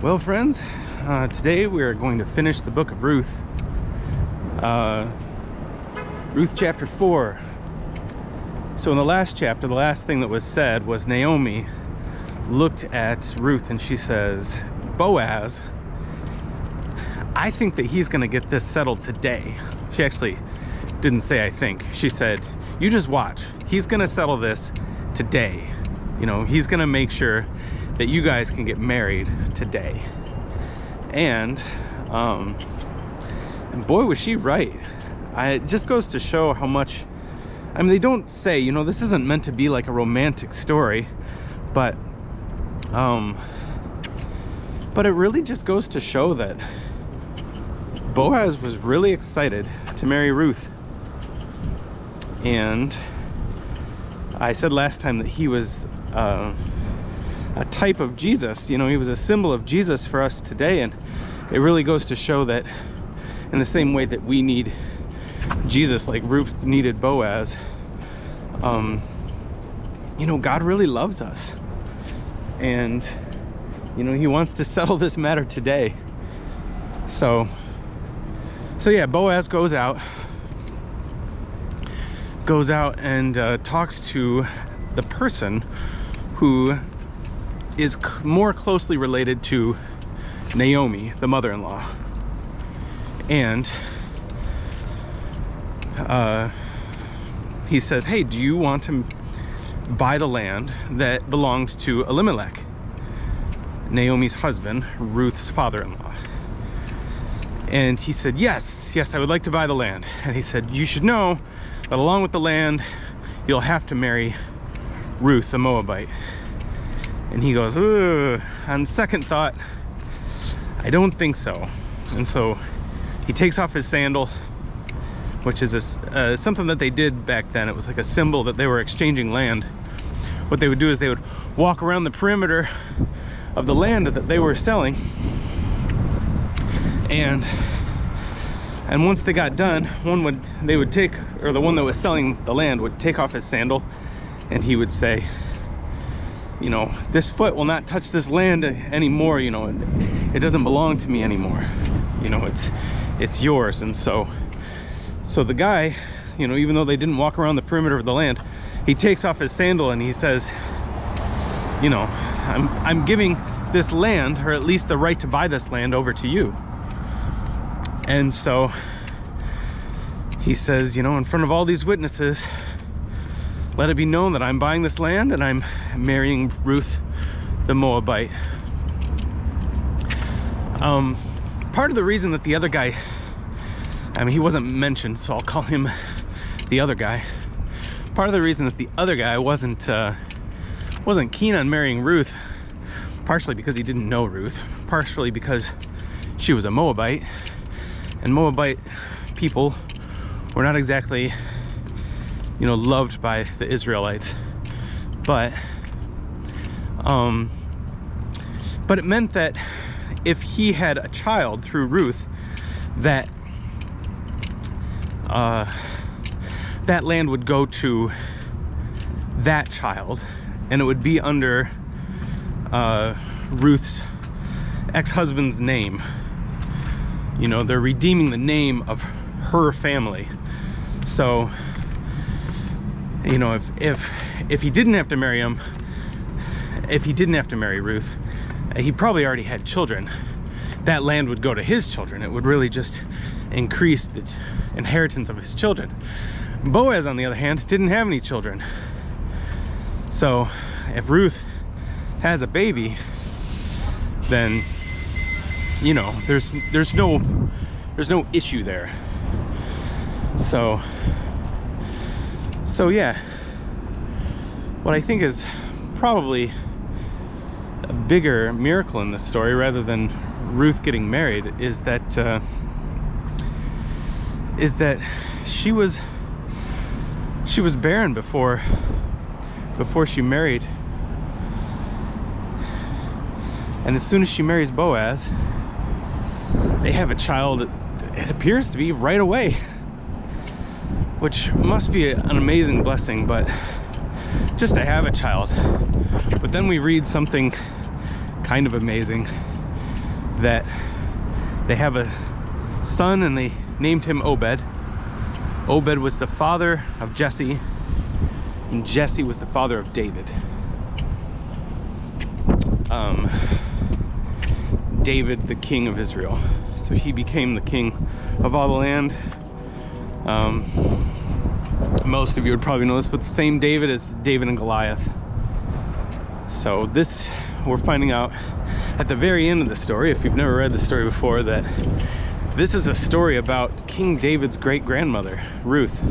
Well, friends, today we are going to finish the book of Ruth. Ruth chapter 4. So in the last chapter, the last thing that was said was Naomi looked at Ruth and she says, Boaz, I think that he's going to get this settled today. She actually didn't say I think. She said, you just watch. He's going to settle this today. You know, he's going to make sure that you guys can get married today. And boy, was she right. It just goes to show how much, I mean, they don't say, you know, this isn't meant to be like a romantic story, but it really just goes to show that Boaz was really excited to marry Ruth. And I said last time that he was a type of Jesus. You know, he was a symbol of Jesus for us today, and it really goes to show that in the same way that we need Jesus like Ruth needed Boaz, you know, God really loves us, and you know, he wants to settle this matter today. So yeah, Boaz goes out and talks to the person who is more closely related to Naomi, the mother-in-law. And he says, hey, do you want to buy the land that belonged to Elimelech, Naomi's husband, Ruth's father-in-law? And he said, yes, I would like to buy the land. And he said, you should know that along with the land, you'll have to marry Ruth, the Moabite. And he goes, ugh, on second thought, I don't think so. And so he takes off his sandal, which is something that they did back then. It was like a symbol that they were exchanging land. What they would do is they would walk around the perimeter of the land that they were selling, and once they got done, the one that was selling the land would take off his sandal, and he would say, you know, this foot will not touch this land anymore. You know, it doesn't belong to me anymore. You know, it's yours. And so the guy, you know, even though they didn't walk around the perimeter of the land, he takes off his sandal and he says, you know, I'm giving this land, or at least the right to buy this land, over to you. And so he says, you know, in front of all these witnesses, let it be known that I'm buying this land and I'm marrying Ruth the Moabite. Part of the reason that the other guy, I mean, he wasn't mentioned, so I'll call him the other guy. Part of the reason that the other guy wasn't keen on marrying Ruth, partially because he didn't know Ruth, partially because she was a Moabite, and Moabite people were not exactly, you know, loved by the Israelites, but it meant that if he had a child through Ruth, that that land would go to that child, and it would be under Ruth's ex-husband's name. You know, they're redeeming the name of her family. So, you know, if he didn't have to marry him, if he didn't have to marry Ruth, he probably already had children. That land would go to his children. It would really just increase the inheritance of his children. Boaz, on the other hand, didn't have any children. So if Ruth has a baby, then, you know, there's no issue there. So yeah, what I think is probably a bigger miracle in this story, rather than Ruth getting married, is that she was barren before she married, and as soon as she marries Boaz, they have a child. It appears to be right away, which must be an amazing blessing, but just to have a child. But then we read something kind of amazing that they have a son and they named him Obed. Obed was the father of Jesse, and Jesse was the father of David. David, the king of Israel. So he became the king of all the land. Most of you would probably know this, but the same David as David and Goliath. So this, we're finding out at the very end of the story, if you've never read the story before, that this is a story about King David's great-grandmother, Ruth.